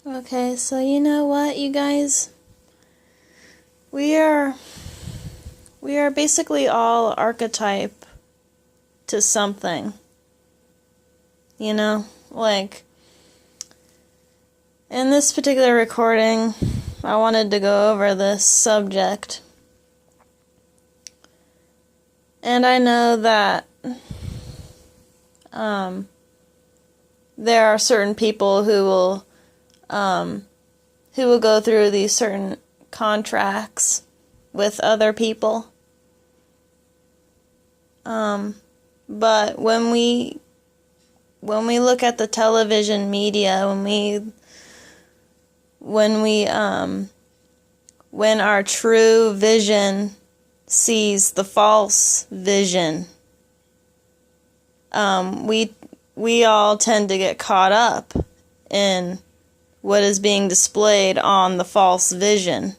Okay, so you know what, you guys? We are basically all archetype to something. You know? Like, in this particular recording, I wanted to go over this subject. And I know that there are certain people who will go through these certain contracts with other people. But when we look at the television media, when our true vision sees the false vision, we all tend to get caught up in what is being displayed on the false vision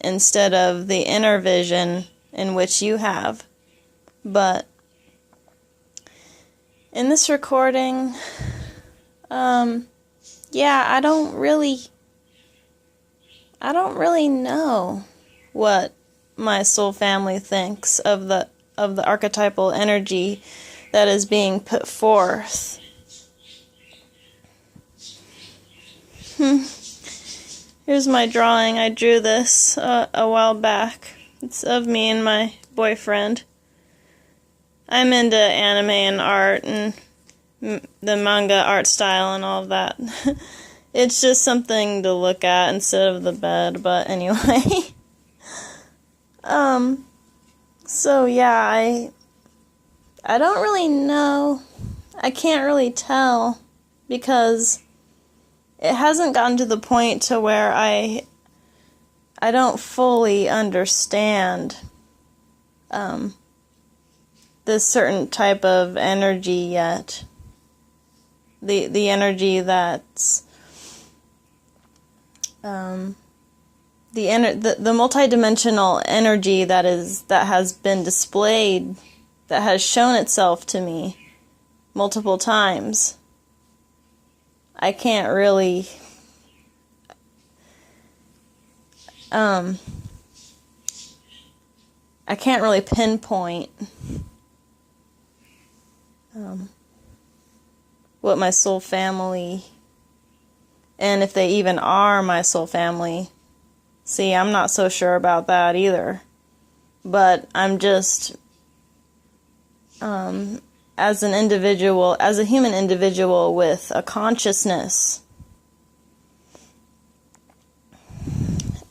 instead of the inner vision in which you have. But in this recording, I don't really know what my soul family thinks of the archetypal energy that is being put forth. Here's my drawing. I drew this a while back. It's of me and my boyfriend. I'm into anime and art and the manga art style and all of that. It's just something to look at instead of the bed, but anyway. So yeah, I don't really know. I can't really tell because it hasn't gotten to the point to where I don't fully understand this certain type of energy yet. The energy that's the multidimensional energy that has been displayed, that has shown itself to me multiple times. I can't really pinpoint what my soul family, and if they even are my soul family. See, I'm not so sure about that either. But I'm just, as an individual, as a human individual with a consciousness,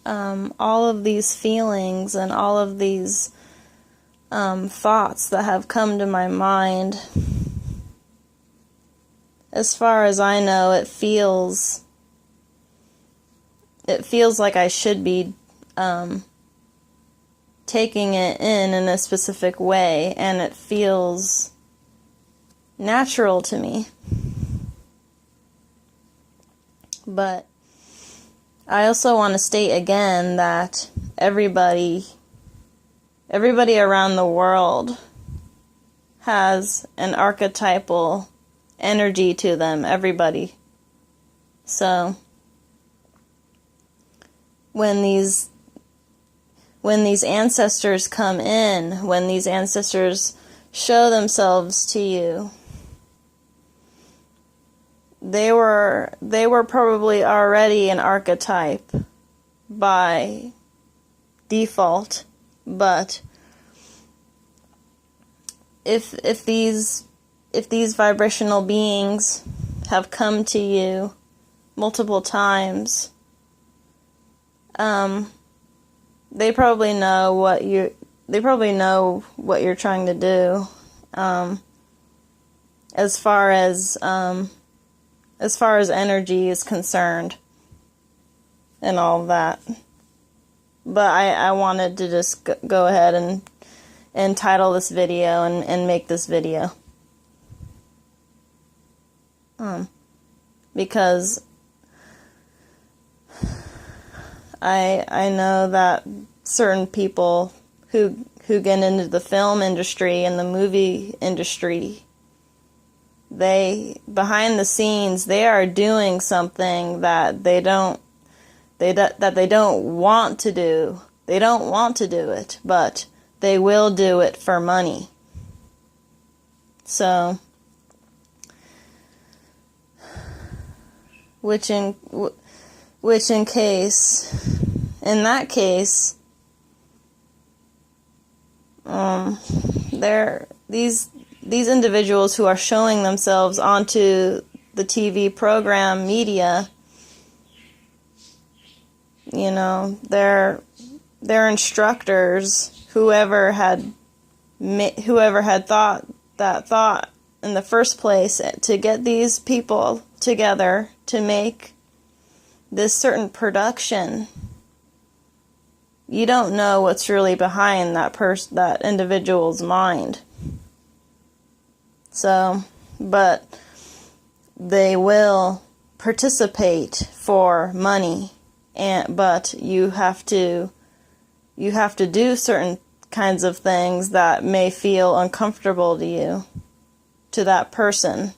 all of these feelings and all of these thoughts that have come to my mind, as far as I know, it feels like I should be taking it in a specific way, and it feels natural to me. But I also want to state again that everybody around the world has an archetypal energy to them, everybody. So when these ancestors come in, when these ancestors show themselves to you, they were probably already an archetype by default, but if these vibrational beings have come to you multiple times, they probably know what you're trying to do, as far as energy is concerned and all of that. But I wanted to just go ahead and title this video and make this video. Because I know that certain people who get into the film industry and the movie industry, behind the scenes, they are doing something that they don't want to do. They don't want to do it, but they will do it for money. So, in that case, these individuals who are showing themselves onto the TV program media, you know, they're instructors, whoever had thought that thought in the first place to get these people together to make this certain production. You don't know what's really behind that individual's mind. So, but they will participate for money, but you have to do certain kinds of things that may feel uncomfortable to that person.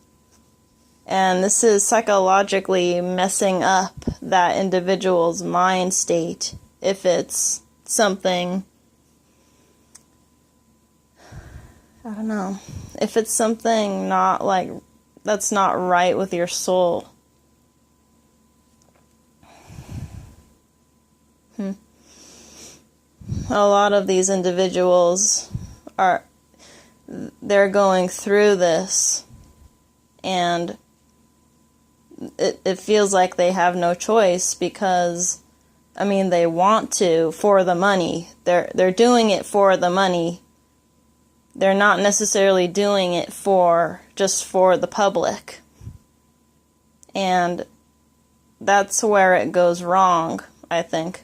And this is psychologically messing up that individual's mind state if it's something, I don't know, if it's something not like, that's not right with your soul. A lot of these individuals they're going through this, and it feels like they have no choice because, I mean, they want to for the money. They're doing it for the money. They're not necessarily doing it just for the public. And that's where it goes wrong, I think.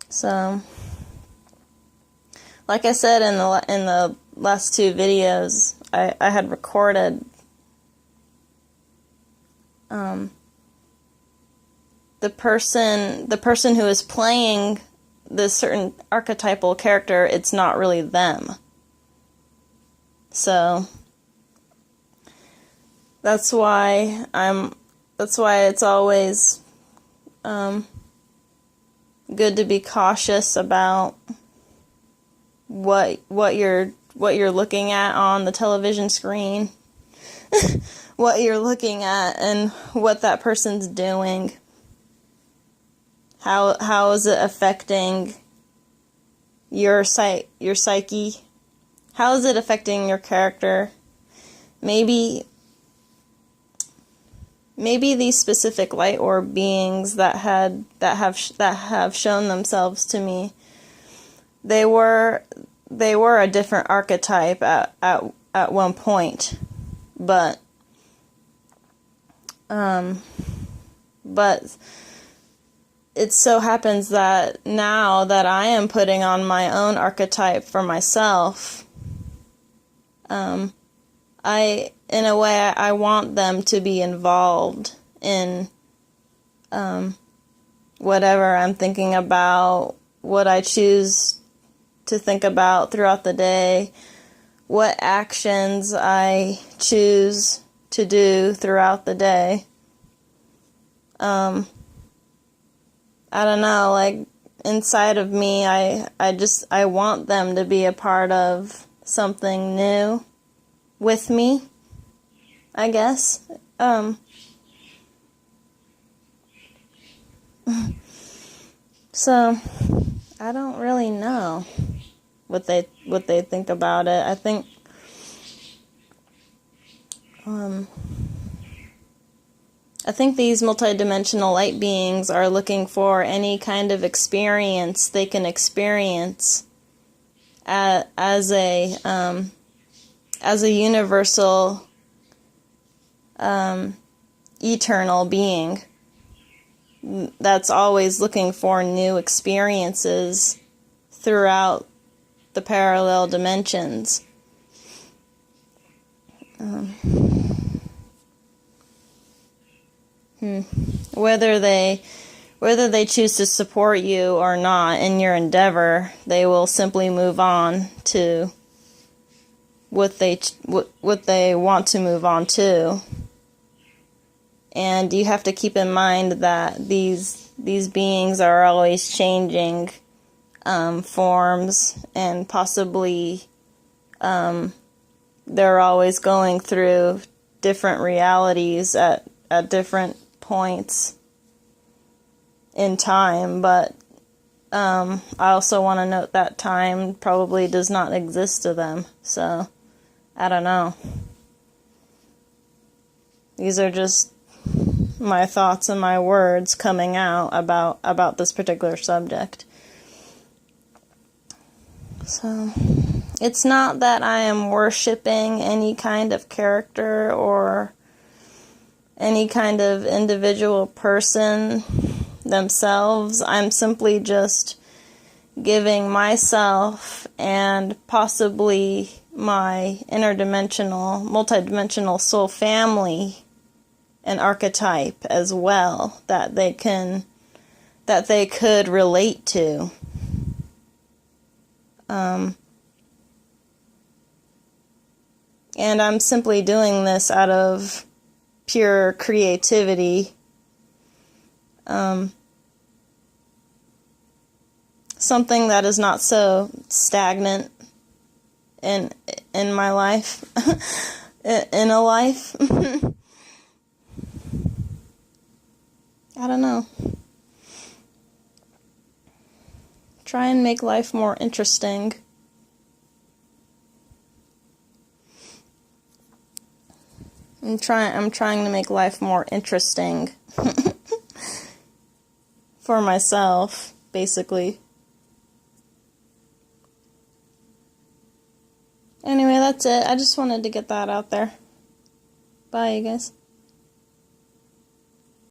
So, like I said in the last two videos, I had recorded the person who is playing this certain archetypal character. It's not really them. So that's why it's always good to be cautious about what you're looking at on the television screen, what you're looking at, and what that person's doing. How is it affecting your psyche? How is it affecting your character? Maybe these specific light orb beings that have shown themselves to me, they were a different archetype at one point, but it so happens that now that I am putting on my own archetype for myself, in a way, I want them to be involved in whatever I'm thinking about, what I choose to think about throughout the day, what actions I choose to do throughout the day. I don't know, like, inside of me, I want them to be a part of something new with me, I guess. So I don't really know what they think about it. I think these multidimensional light beings are looking for any kind of experience they can experience as a universal, eternal being that's always looking for new experiences throughout the parallel dimensions. Whether they choose to support you or not in your endeavor, they will simply move on to what they want to move on to. And you have to keep in mind that these beings are always changing forms, and possibly they're always going through different realities at different points in time. But I also want to note that time probably does not exist to them, so I don't know. These are just my thoughts and my words coming out about this particular subject. So, it's not that I am worshiping any kind of character or any kind of individual person themselves. I'm simply just giving myself and possibly my multidimensional soul family an archetype as well that they could relate to. And I'm simply doing this out of pure creativity. Something that is not so stagnant in my life, in a life. I don't know. Try and make life more interesting. I'm trying to make life more interesting for myself, basically. Anyway, that's it. I just wanted to get that out there. Bye, you guys.